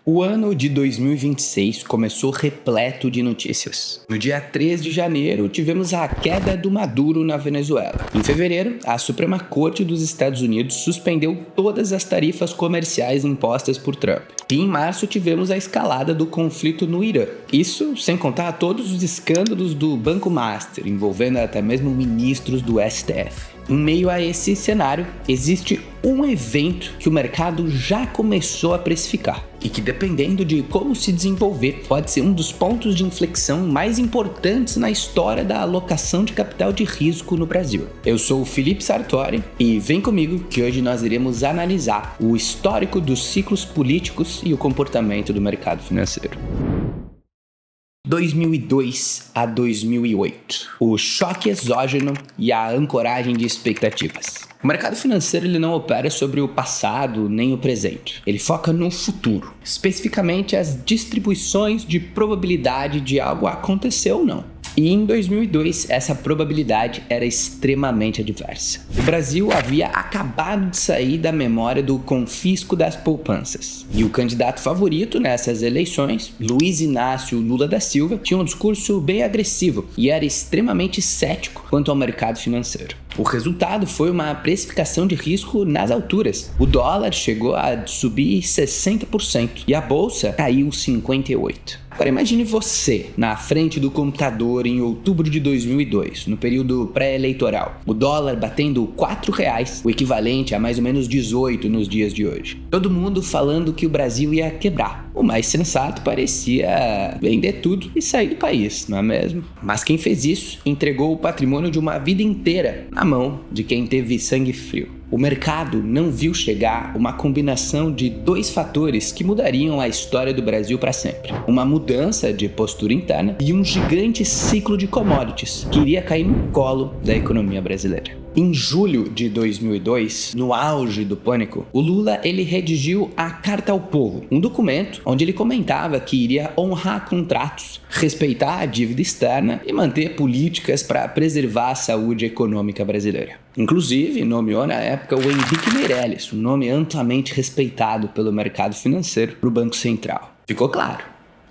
O ano de 2026 começou repleto de notícias. No dia 3 de janeiro, tivemos a queda do Maduro na Venezuela. Em fevereiro, a Suprema Corte dos Estados Unidos suspendeu todas as tarifas comerciais impostas por Trump. E em março, tivemos a escalada do conflito no Irã. Isso sem contar todos os escândalos do Banco Master, envolvendo até mesmo ministros do STF. Em meio a esse cenário, existe um evento que o mercado já começou a precificar e que, dependendo de como se desenvolver, pode ser um dos pontos de inflexão mais importantes na história da alocação de capital de risco no Brasil. Eu sou o Felipe Sartori e vem comigo que hoje nós iremos analisar o histórico dos ciclos políticos e o comportamento do mercado financeiro. 2002 a 2008. O choque exógeno e a ancoragem de expectativas. O mercado financeiro ele não opera sobre o passado nem o presente. Ele foca no futuro, especificamente as distribuições de probabilidade de algo acontecer ou não. E em 2002, essa probabilidade era extremamente adversa. O Brasil havia acabado de sair da memória do confisco das poupanças. E o candidato favorito nessas eleições, Luiz Inácio Lula da Silva, tinha um discurso bem agressivo e era extremamente cético quanto ao mercado financeiro. O resultado foi uma precificação de risco nas alturas. O dólar chegou a subir 60% e a bolsa caiu 58%. Agora imagine você na frente do computador em outubro de 2002, no período pré-eleitoral. O dólar batendo R$4, o equivalente a mais ou menos 18 nos dias de hoje. Todo mundo falando que o Brasil ia quebrar. O mais sensato parecia vender tudo e sair do país, não é mesmo? Mas quem fez isso entregou o patrimônio de uma vida inteira na mão de quem teve sangue frio. O mercado não viu chegar uma combinação de dois fatores que mudariam a história do Brasil para sempre. Uma mudança de postura interna e um gigante ciclo de commodities que iria cair no colo da economia brasileira. Em julho de 2002, no auge do pânico, o Lula ele redigiu a Carta ao Povo, um documento onde ele comentava que iria honrar contratos, respeitar a dívida externa e manter políticas para preservar a saúde econômica brasileira. Inclusive, nomeou na época o Henrique Meirelles, um nome amplamente respeitado pelo mercado financeiro, para o Banco Central. Ficou claro,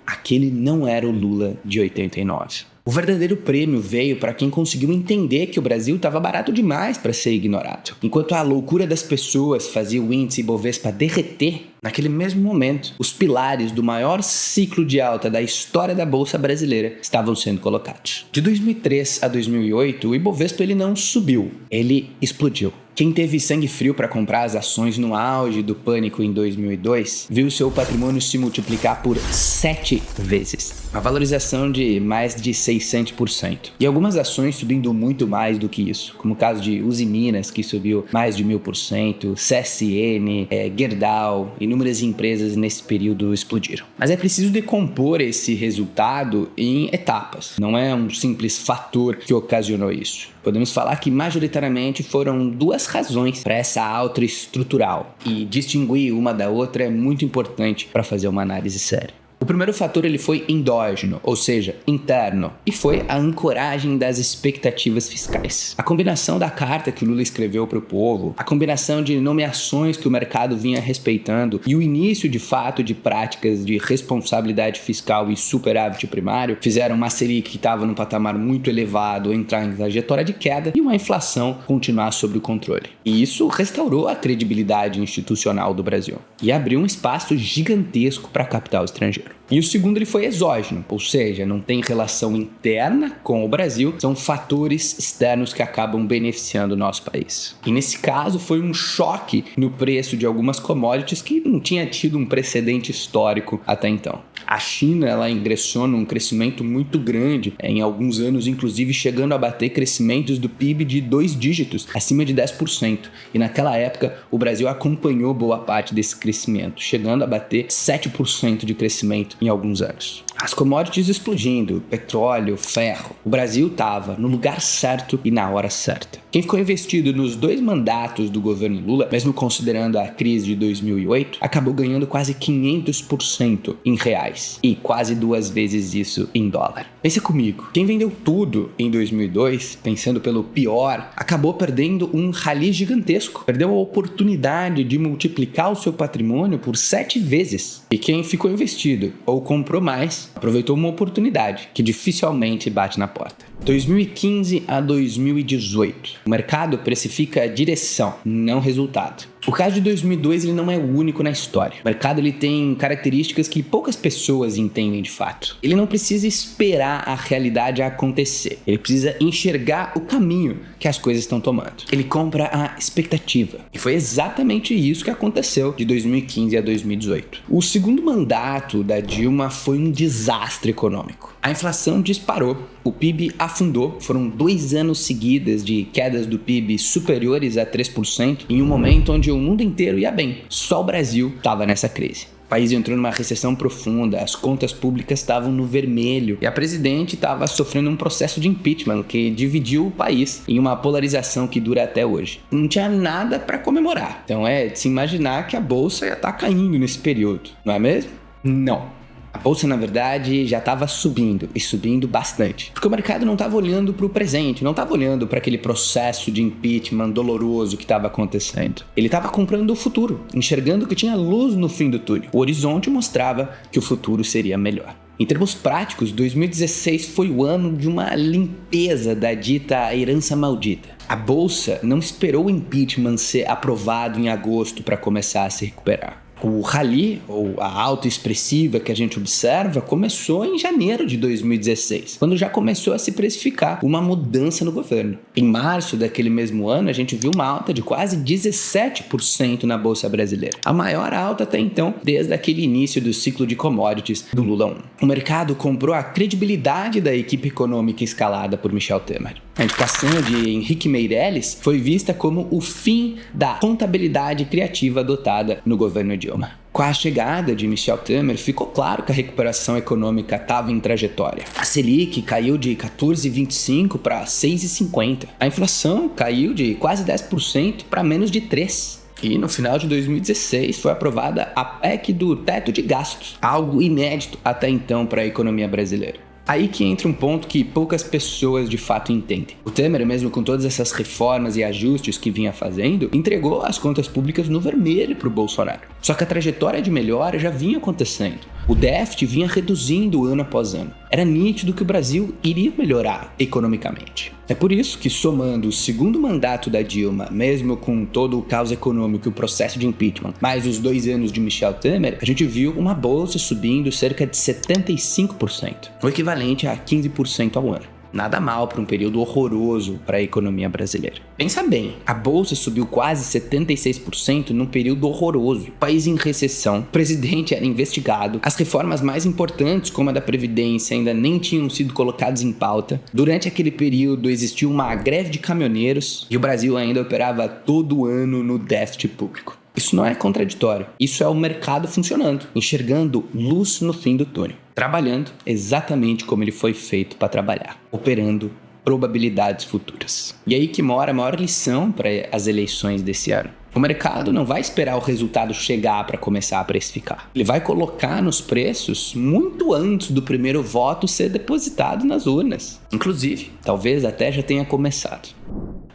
aquele não era o Lula de 89. O verdadeiro prêmio veio para quem conseguiu entender que o Brasil estava barato demais para ser ignorado. Enquanto a loucura das pessoas fazia o índice Ibovespa derreter, naquele mesmo momento, os pilares do maior ciclo de alta da história da Bolsa Brasileira estavam sendo colocados. De 2003 a 2008, o Ibovespa ele não subiu, ele explodiu. Quem teve sangue frio para comprar as ações no auge do pânico em 2002, viu seu patrimônio se multiplicar por 7 vezes. Uma valorização de mais de 600%. E algumas ações subindo muito mais do que isso, como o caso de Uzi Minas, que subiu mais de 1000%, CSN, Gerdau, inúmeras empresas nesse período explodiram. Mas é preciso decompor esse resultado em etapas. Não é um simples fator que ocasionou isso. Podemos falar que majoritariamente foram duas razões para essa alta estrutural, e distinguir uma da outra é muito importante para fazer uma análise séria. O primeiro fator ele foi endógeno, ou seja, interno, e foi a ancoragem das expectativas fiscais. A combinação da carta que o Lula escreveu para o povo, a combinação de nomeações que o mercado vinha respeitando e o início de fato de práticas de responsabilidade fiscal e superávit primário fizeram uma Selic que estava num patamar muito elevado entrar em trajetória de queda e uma inflação continuar sob o controle. E isso restaurou a credibilidade institucional do Brasil e abriu um espaço gigantesco para capital estrangeiro. E o segundo ele foi exógeno, ou seja, não tem relação interna com o Brasil, são fatores externos que acabam beneficiando o nosso país. E nesse caso foi um choque no preço de algumas commodities que não tinha tido um precedente histórico até então. A China ela ingressou num crescimento muito grande, em alguns anos inclusive chegando a bater crescimentos do PIB de 2 dígitos, acima de 10%. E naquela época o Brasil acompanhou boa parte desse crescimento, chegando a bater 7% de crescimento em alguns anos. As commodities explodindo, petróleo, ferro. O Brasil estava no lugar certo e na hora certa. Quem ficou investido nos 2 mandatos do governo Lula, mesmo considerando a crise de 2008, acabou ganhando quase 500% em reais e quase 2 vezes isso em dólar. Pensa comigo, quem vendeu tudo em 2002, pensando pelo pior, acabou perdendo um rally gigantesco. Perdeu a oportunidade de multiplicar o seu patrimônio por 7 vezes. E quem ficou investido ou comprou mais, aproveitou uma oportunidade que dificilmente bate na porta. 2015 a 2018. O mercado precifica direção, não resultado. O caso de 2002 ele não é o único na história. O mercado ele tem características que poucas pessoas entendem de fato. Ele não precisa esperar a realidade acontecer. Ele precisa enxergar o caminho que as coisas estão tomando. Ele compra a expectativa. E foi exatamente isso que aconteceu de 2015 a 2018. O segundo mandato da Dilma foi um desastre econômico. A inflação disparou, o PIB afundou, foram 2 anos seguidos de quedas do PIB superiores a 3%, em um momento onde o mundo inteiro ia bem. Só o Brasil estava nessa crise. O país entrou numa recessão profunda, as contas públicas estavam no vermelho e a presidente estava sofrendo um processo de impeachment que dividiu o país em uma polarização que dura até hoje. Não tinha nada para comemorar, então é de se imaginar que a bolsa ia estar caindo nesse período, não é mesmo? Não. A bolsa, na verdade, já estava subindo, e subindo bastante. Porque o mercado não estava olhando para o presente, não estava olhando para aquele processo de impeachment doloroso que estava acontecendo. Ele estava comprando o futuro, enxergando que tinha luz no fim do túnel. O horizonte mostrava que o futuro seria melhor. Em termos práticos, 2016 foi o ano de uma limpeza da dita herança maldita. A bolsa não esperou o impeachment ser aprovado em agosto para começar a se recuperar. O rally, ou a alta expressiva que a gente observa, começou em janeiro de 2016, quando já começou a se precificar uma mudança no governo. Em março daquele mesmo ano, a gente viu uma alta de quase 17% na Bolsa Brasileira. A maior alta até então, desde aquele início do ciclo de commodities do Lula 1. O mercado comprou a credibilidade da equipe econômica escalada por Michel Temer. A indicação de Henrique Meirelles foi vista como o fim da contabilidade criativa adotada no governo Dilma. Com a chegada de Michel Temer, ficou claro que a recuperação econômica estava em trajetória. A Selic caiu de 14,25% para 6,50%. A inflação caiu de quase 10% para menos de 3%. E no final de 2016 foi aprovada a PEC do teto de gastos, algo inédito até então para a economia brasileira. Aí que entra um ponto que poucas pessoas de fato entendem. O Temer, mesmo com todas essas reformas e ajustes que vinha fazendo, entregou as contas públicas no vermelho para o Bolsonaro. Só que a trajetória de melhora já vinha acontecendo. O déficit vinha reduzindo ano após ano. Era nítido que o Brasil iria melhorar economicamente. É por isso que, somando o segundo mandato da Dilma, mesmo com todo o caos econômico e o processo de impeachment, mais os 2 anos de Michel Temer, a gente viu uma bolsa subindo cerca de 75%, o equivalente a 15% ao ano. Nada mal para um período horroroso para a economia brasileira. Pensa bem, a bolsa subiu quase 76% num período horroroso. País em recessão, o presidente era investigado, as reformas mais importantes, como a da Previdência, ainda nem tinham sido colocadas em pauta. Durante aquele período existiu uma greve de caminhoneiros e o Brasil ainda operava todo ano no déficit público. Isso não é contraditório, isso é o mercado funcionando, enxergando luz no fim do túnel, trabalhando exatamente como ele foi feito para trabalhar, operando probabilidades futuras. E aí que mora a maior lição para as eleições desse ano. O mercado não vai esperar o resultado chegar para começar a precificar. Ele vai colocar nos preços muito antes do primeiro voto ser depositado nas urnas. Inclusive, talvez até já tenha começado.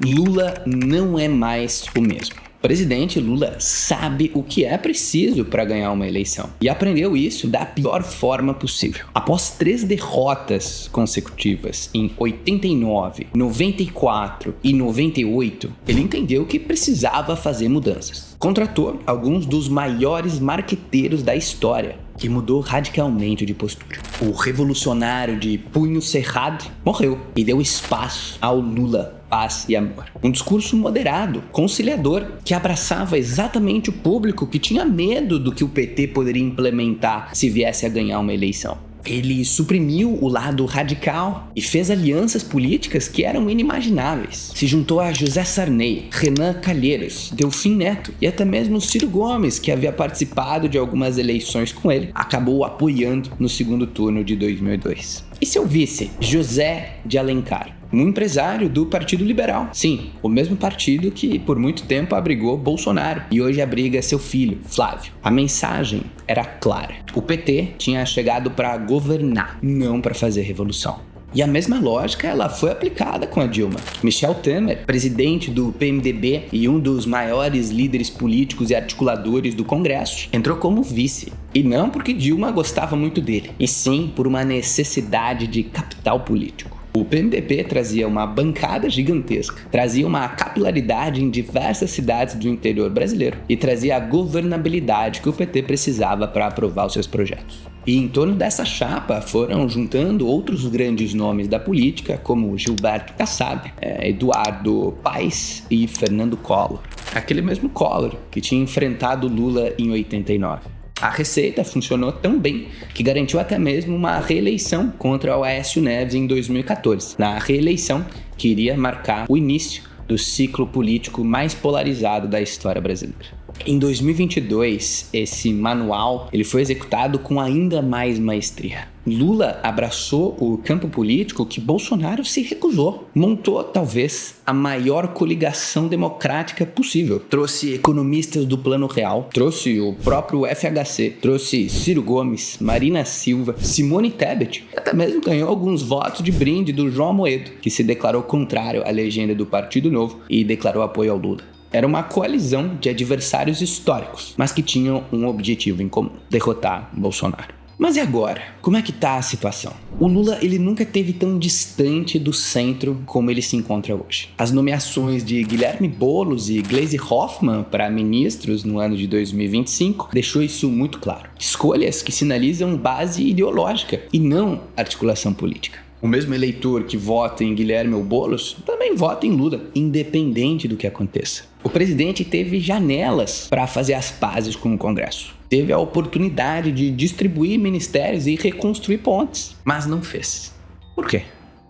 Lula não é mais o mesmo. O presidente Lula sabe o que é preciso para ganhar uma eleição e aprendeu isso da pior forma possível. Após 3 derrotas consecutivas em 89, 94 e 98, ele entendeu que precisava fazer mudanças. Contratou alguns dos maiores marqueteiros da história, que mudou radicalmente de postura. O revolucionário de punho cerrado morreu e deu espaço ao Lula. Paz e amor. Um discurso moderado, conciliador, que abraçava exatamente o público que tinha medo do que o PT poderia implementar se viesse a ganhar uma eleição. Ele suprimiu o lado radical e fez alianças políticas que eram inimagináveis. Se juntou a José Sarney, Renan Calheiros, Delfim Neto e até mesmo Ciro Gomes, que havia participado de algumas eleições com ele, acabou apoiando no segundo turno de 2002. E seu vice, José de Alencar, um empresário do Partido Liberal. Sim, o mesmo partido que por muito tempo abrigou Bolsonaro e hoje abriga seu filho, Flávio. A mensagem era clara. O PT tinha chegado para governar, não para fazer revolução. E a mesma lógica ela foi aplicada com a Dilma. Michel Temer, presidente do PMDB e um dos maiores líderes políticos e articuladores do Congresso, entrou como vice. E não porque Dilma gostava muito dele, e sim por uma necessidade de capital político. O PMDB trazia uma bancada gigantesca, trazia uma capilaridade em diversas cidades do interior brasileiro e trazia a governabilidade que o PT precisava para aprovar os seus projetos. E em torno dessa chapa foram juntando outros grandes nomes da política, como Gilberto Kassab, Eduardo Paes e Fernando Collor. Aquele mesmo Collor que tinha enfrentado Lula em 89. A receita funcionou tão bem que garantiu até mesmo uma reeleição contra o Aécio Neves em 2014, na reeleição que iria marcar o início do ciclo político mais polarizado da história brasileira. Em 2022, esse manual ele foi executado com ainda mais maestria. Lula abraçou o campo político que Bolsonaro se recusou. Montou, talvez, a maior coligação democrática possível. Trouxe economistas do Plano Real, trouxe o próprio FHC, trouxe Ciro Gomes, Marina Silva, Simone Tebet, e até mesmo ganhou alguns votos de brinde do João Amoedo, que se declarou contrário à legenda do Partido Novo e declarou apoio ao Lula. Era uma coalizão de adversários históricos, mas que tinham um objetivo em comum: derrotar Bolsonaro. Mas e agora? Como é que tá a situação? O Lula ele nunca esteve tão distante do centro como ele se encontra hoje. As nomeações de Guilherme Boulos e Gleisi Hoffmann para ministros no ano de 2025 deixou isso muito claro. Escolhas que sinalizam base ideológica e não articulação política. O mesmo eleitor que vota em Guilherme ou Boulos também vota em Lula, independente do que aconteça. O presidente teve janelas para fazer as pazes com o Congresso. Teve a oportunidade de distribuir ministérios e reconstruir pontes, mas não fez. Por quê?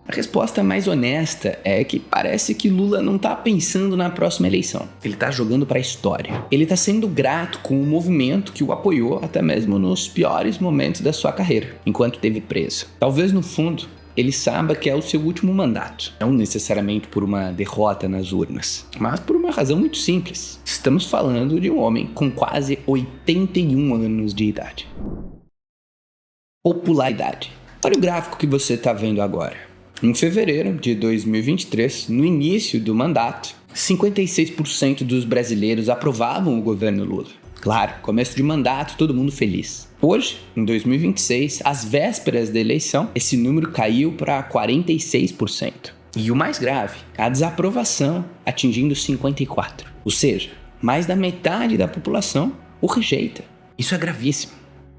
A resposta mais honesta é que parece que Lula não está pensando na próxima eleição. Ele está jogando para a história. Ele está sendo grato com o movimento que o apoiou até mesmo nos piores momentos da sua carreira, enquanto esteve preso. Talvez no fundo ele saiba que é o seu último mandato, não necessariamente por uma derrota nas urnas, mas por uma razão muito simples. Estamos falando de um homem com quase 81 anos de idade. Popularidade. Olha o gráfico que você está vendo agora. Em fevereiro de 2023, no início do mandato, 56% dos brasileiros aprovavam o governo Lula. Claro, começo de mandato, todo mundo feliz. Hoje, em 2026, às vésperas da eleição, esse número caiu para 46%. E o mais grave, a desaprovação atingindo 54%. Ou seja, mais da metade da população o rejeita. Isso é gravíssimo.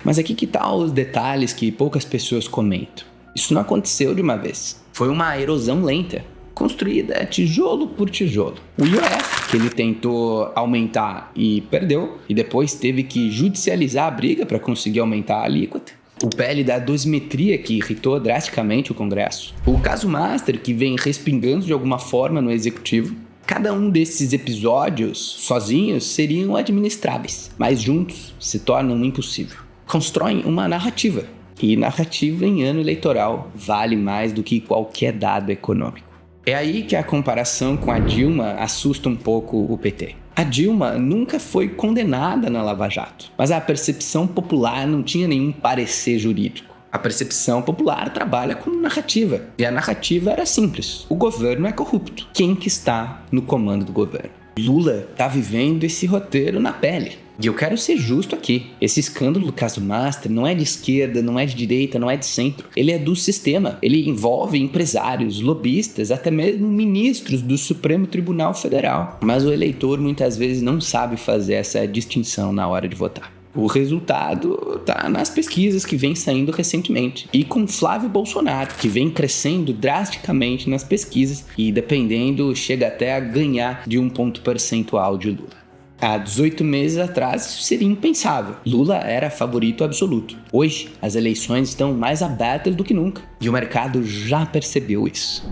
Mas aqui que estão os detalhes que poucas pessoas comentam. Isso não aconteceu de uma vez. Foi uma erosão lenta, construída tijolo por tijolo. O IOF, que ele tentou aumentar e perdeu, e depois teve que judicializar a briga para conseguir aumentar a alíquota. O PL da dosimetria, que irritou drasticamente o Congresso. O caso Master, que vem respingando de alguma forma no Executivo. Cada um desses episódios, sozinhos, seriam administráveis, mas juntos se tornam impossível. Constroem uma narrativa. E narrativa em ano eleitoral vale mais do que qualquer dado econômico. É aí que a comparação com a Dilma assusta um pouco o PT. A Dilma nunca foi condenada na Lava Jato, mas a percepção popular não tinha nenhum parecer jurídico. A percepção popular trabalha com narrativa, e a narrativa era simples: o governo é corrupto. Quem que está no comando do governo? Lula está vivendo esse roteiro na pele. E eu quero ser justo aqui. Esse escândalo do caso Master não é de esquerda, não é de direita, não é de centro. Ele é do sistema. Ele envolve empresários, lobistas, até mesmo ministros do Supremo Tribunal Federal. Mas o eleitor muitas vezes não sabe fazer essa distinção na hora de votar. O resultado está nas pesquisas que vêm saindo recentemente. E com Flávio Bolsonaro, que vem crescendo drasticamente nas pesquisas e, dependendo, chega até a ganhar de 1 ponto percentual de Lula. Há 18 meses atrás, isso seria impensável. Lula era favorito absoluto. Hoje, as eleições estão mais abertas do que nunca. E o mercado já percebeu isso.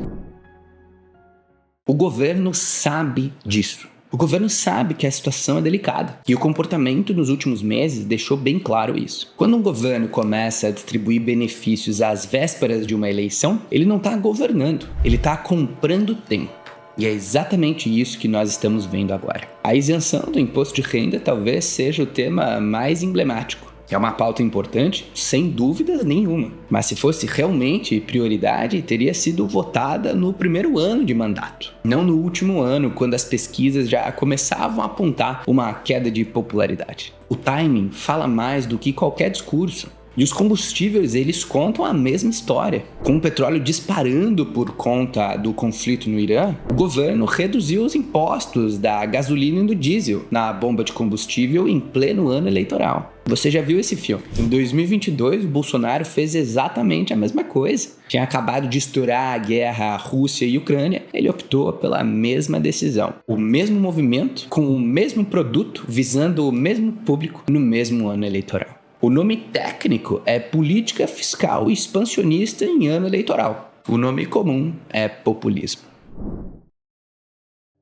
O governo sabe disso. O governo sabe que a situação é delicada. E o comportamento nos últimos meses deixou bem claro isso. Quando um governo começa a distribuir benefícios às vésperas de uma eleição, ele não está governando, ele está comprando tempo. E é exatamente isso que nós estamos vendo agora. A isenção do imposto de renda talvez seja o tema mais emblemático. É uma pauta importante, sem dúvida nenhuma. Mas se fosse realmente prioridade, teria sido votada no primeiro ano de mandato. Não no último ano, quando as pesquisas já começavam a apontar uma queda de popularidade. O timing fala mais do que qualquer discurso. E os combustíveis, eles contam a mesma história. Com o petróleo disparando por conta do conflito no Irã, o governo reduziu os impostos da gasolina e do diesel na bomba de combustível em pleno ano eleitoral. Você já viu esse filme? Em 2022, o Bolsonaro fez exatamente a mesma coisa. Tinha acabado de estourar a guerra Rússia e Ucrânia, ele optou pela mesma decisão. O mesmo movimento, com o mesmo produto, visando o mesmo público no mesmo ano eleitoral. O nome técnico é política fiscal expansionista em ano eleitoral. O nome comum é populismo.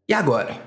E agora?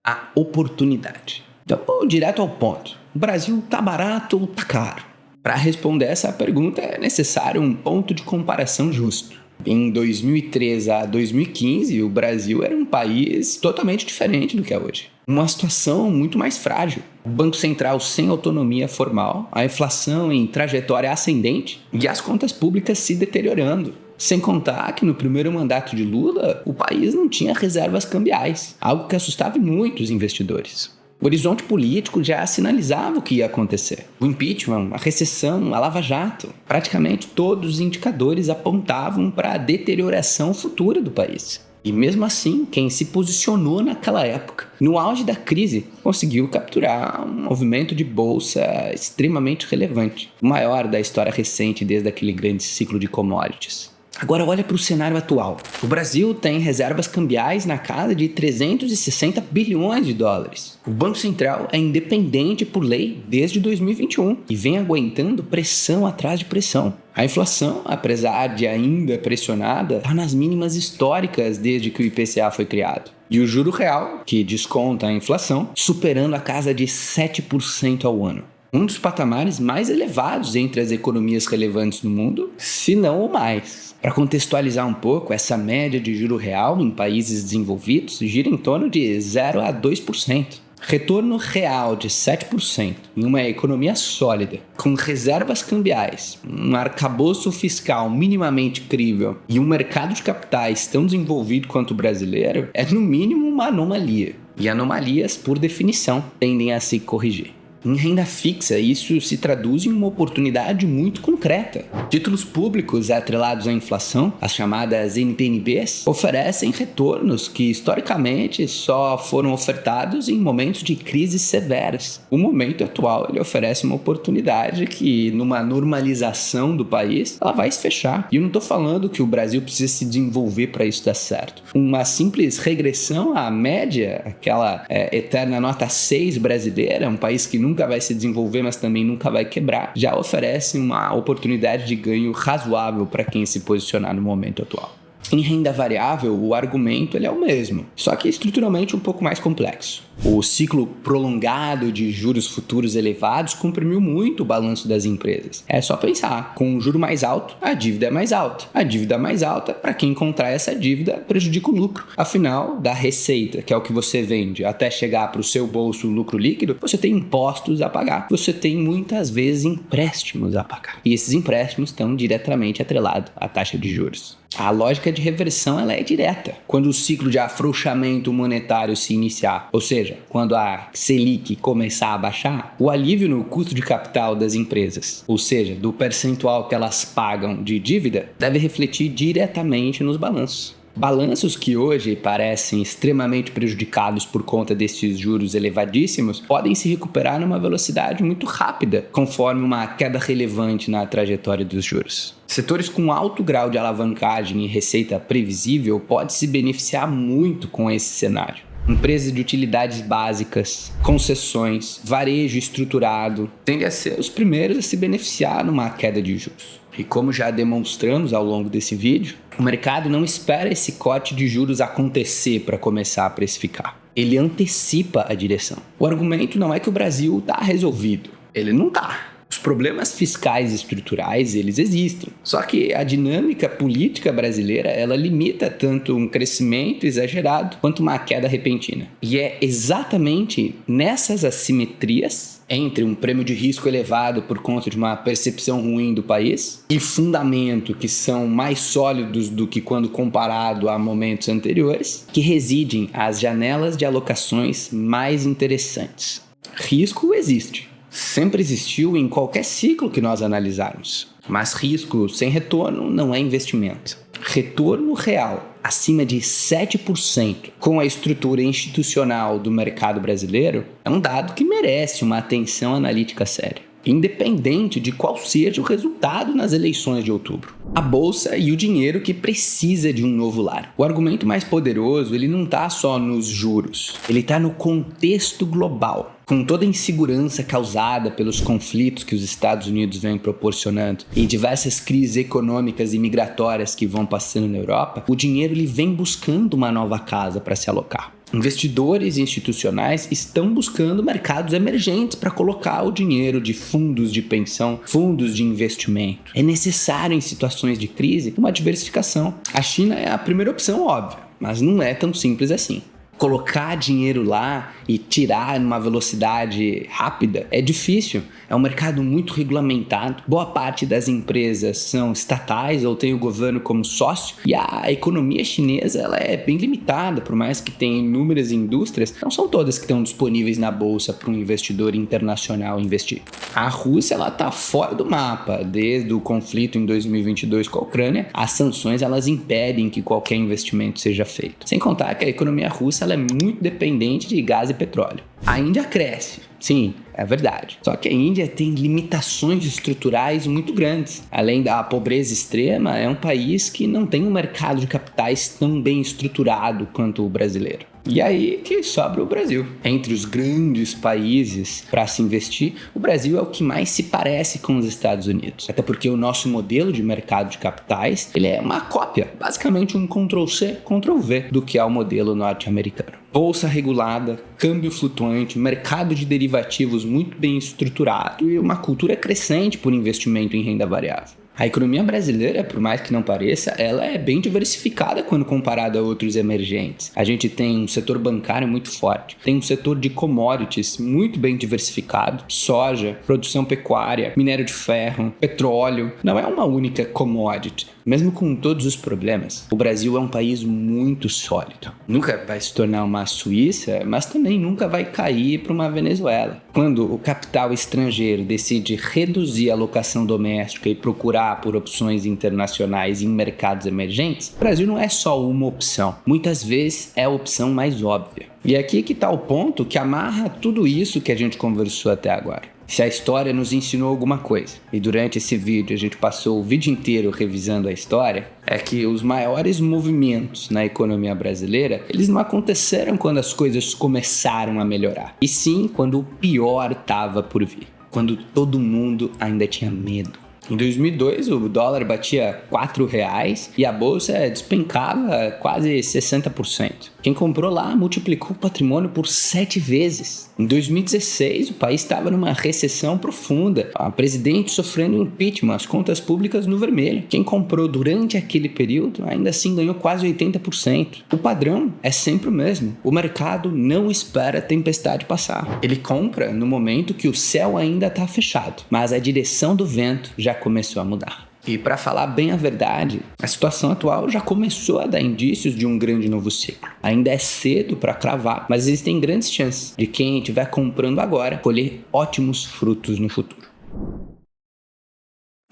A oportunidade. Então, vou direto ao ponto. O Brasil tá barato ou tá caro? Para responder essa pergunta é necessário um ponto de comparação justo. Em 2013 a 2015, o Brasil era um país totalmente diferente do que é hoje. Uma situação muito mais frágil. O Banco Central sem autonomia formal, a inflação em trajetória ascendente e as contas públicas se deteriorando. Sem contar que no primeiro mandato de Lula, o país não tinha reservas cambiais, algo que assustava muito os investidores. O horizonte político já sinalizava o que ia acontecer. O impeachment, a recessão, a Lava Jato. Praticamente todos os indicadores apontavam para a deterioração futura do país. E mesmo assim, quem se posicionou naquela época, no auge da crise, conseguiu capturar um movimento de bolsa extremamente relevante, o maior da história recente desde aquele grande ciclo de commodities. Agora olha para o cenário atual. O Brasil tem reservas cambiais na casa de 360 bilhões de dólares. O Banco Central é independente por lei desde 2021 e vem aguentando pressão atrás de pressão. A inflação, apesar de ainda pressionada, está nas mínimas históricas desde que o IPCA foi criado. E o juro real, que desconta a inflação, superando a casa de 7% ao ano. Um dos patamares mais elevados entre as economias relevantes do mundo, se não o mais. Para contextualizar um pouco, essa média de juro real em países desenvolvidos gira em torno de 0 a 2%. Retorno real de 7% em uma economia sólida, com reservas cambiais, um arcabouço fiscal minimamente crível e um mercado de capitais tão desenvolvido quanto o brasileiro, é no mínimo uma anomalia. E anomalias, por definição, tendem a se corrigir. Em renda fixa, isso se traduz em uma oportunidade muito concreta. Títulos públicos atrelados à inflação, as chamadas NTN-Bs, oferecem retornos que historicamente só foram ofertados em momentos de crises severas. O momento atual ele oferece uma oportunidade que, numa normalização do país, ela vai se fechar. E eu não estou falando que o Brasil precisa se desenvolver para isso dar certo. Uma simples regressão à média, aquela eterna nota 6 brasileira, um país que nunca vai se desenvolver, mas também nunca vai quebrar, já oferece uma oportunidade de ganho razoável para quem se posicionar no momento atual. Em renda variável, o argumento ele é o mesmo, só que estruturalmente um pouco mais complexo. O ciclo prolongado de juros futuros elevados comprimiu muito o balanço das empresas. É só pensar, com um juro mais alto, a dívida é mais alta. A dívida mais alta, para quem contrai essa dívida, prejudica o lucro. Afinal, da receita, que é o que você vende, até chegar para o seu bolso o lucro líquido, você tem impostos a pagar. Você tem muitas vezes empréstimos a pagar. E esses empréstimos estão diretamente atrelados à taxa de juros. A lógica de reversão ela é direta. Quando o ciclo de afrouxamento monetário se iniciar, ou seja, quando a Selic começar a baixar, o alívio no custo de capital das empresas, ou seja, do percentual que elas pagam de dívida, deve refletir diretamente nos balanços. Balanços que hoje parecem extremamente prejudicados por conta destes juros elevadíssimos podem se recuperar numa velocidade muito rápida, conforme uma queda relevante na trajetória dos juros. Setores com alto grau de alavancagem e receita previsível podem se beneficiar muito com esse cenário. Empresas de utilidades básicas, concessões, varejo estruturado, tendem a ser os primeiros a se beneficiar numa queda de juros. E como já demonstramos ao longo desse vídeo, o mercado não espera esse corte de juros acontecer para começar a precificar. Ele antecipa a direção. O argumento não é que o Brasil está resolvido. Ele não está. Os problemas fiscais e estruturais, eles existem. Só que a dinâmica política brasileira, ela limita tanto um crescimento exagerado quanto uma queda repentina. E é exatamente nessas assimetrias entre um prêmio de risco elevado por conta de uma percepção ruim do país e fundamento que são mais sólidos do que quando comparado a momentos anteriores, que residem as janelas de alocações mais interessantes. Risco existe. Sempre existiu em qualquer ciclo que nós analisarmos. Mas risco sem retorno não é investimento. Retorno real acima de 7% com a estrutura institucional do mercado brasileiro é um dado que merece uma atenção analítica séria, independente de qual seja o resultado nas eleições de outubro. A bolsa e o dinheiro que precisa de um novo lar. O argumento mais poderoso, ele não está só nos juros, ele está no contexto global. Com toda a insegurança causada pelos conflitos que os Estados Unidos vêm proporcionando e diversas crises econômicas e migratórias que vão passando na Europa, o dinheiro ele vem buscando uma nova casa para se alocar. Investidores institucionais estão buscando mercados emergentes para colocar o dinheiro de fundos de pensão, fundos de investimento. É necessário em situações de crise uma diversificação. A China é a primeira opção, óbvia, mas não é tão simples assim. Colocar dinheiro lá e tirar numa velocidade rápida é difícil. É um mercado muito regulamentado. Boa parte das empresas são estatais ou tem o governo como sócio. E a economia chinesa ela é bem limitada, por mais que tenha inúmeras indústrias, não são todas que estão disponíveis na bolsa para um investidor internacional investir. A Rússia está fora do mapa. Desde o conflito em 2022 com a Ucrânia, as sanções elas impedem que qualquer investimento seja feito. Sem contar que a economia russa ela é muito dependente de gás e petróleo. A Índia cresce, sim, é verdade. Só que a Índia tem limitações estruturais muito grandes. Além da pobreza extrema, é um país que não tem um mercado de capitais tão bem estruturado quanto o brasileiro. E aí que sobra o Brasil. Entre os grandes países para se investir, o Brasil é o que mais se parece com os Estados Unidos. Até porque o nosso modelo de mercado de capitais, ele é uma cópia, basicamente um Ctrl-C, Ctrl-V do que é o modelo norte-americano. Bolsa regulada, câmbio flutuante, mercado de derivativos muito bem estruturado e uma cultura crescente por investimento em renda variável. A economia brasileira, por mais que não pareça, ela é bem diversificada quando comparada a outros emergentes. A gente tem um setor bancário muito forte, tem um setor de commodities muito bem diversificado, soja, produção pecuária, minério de ferro, petróleo. Não é uma única commodity. Mesmo com todos os problemas, o Brasil é um país muito sólido. Nunca vai se tornar uma Suíça, mas também nunca vai cair para uma Venezuela. Quando o capital estrangeiro decide reduzir a alocação doméstica e procurar por opções internacionais em mercados emergentes, o Brasil não é só uma opção. Muitas vezes é a opção mais óbvia. E aqui que está o ponto que amarra tudo isso que a gente conversou até agora. Se a história nos ensinou alguma coisa, e durante esse vídeo a gente passou o vídeo inteiro revisando a história, é que os maiores movimentos na economia brasileira, eles não aconteceram quando as coisas começaram a melhorar, e sim quando o pior estava por vir, quando todo mundo ainda tinha medo. Em 2002, o dólar batia R$4 e a bolsa despencava quase 60%. Quem comprou lá multiplicou o patrimônio por 7 vezes. Em 2016, o país estava numa recessão profunda. A presidente sofrendo impeachment, as contas públicas no vermelho. Quem comprou durante aquele período ainda assim ganhou quase 80%. O padrão é sempre o mesmo. O mercado não espera a tempestade passar. Ele compra no momento que o céu ainda está fechado, mas a direção do vento já começou a mudar. E para falar bem a verdade, a situação atual já começou a dar indícios de um grande novo ciclo. Ainda é cedo para cravar, mas existem grandes chances de quem estiver comprando agora colher ótimos frutos no futuro.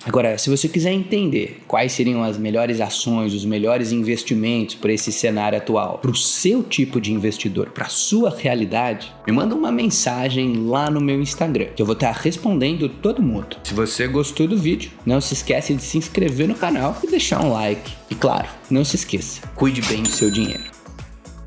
Agora, se você quiser entender quais seriam as melhores ações, os melhores investimentos para esse cenário atual, para o seu tipo de investidor, para a sua realidade, me manda uma mensagem lá no meu Instagram, que eu vou estar respondendo todo mundo. Se você gostou do vídeo, não se esquece de se inscrever no canal e deixar um like. E claro, não se esqueça, cuide bem do seu dinheiro.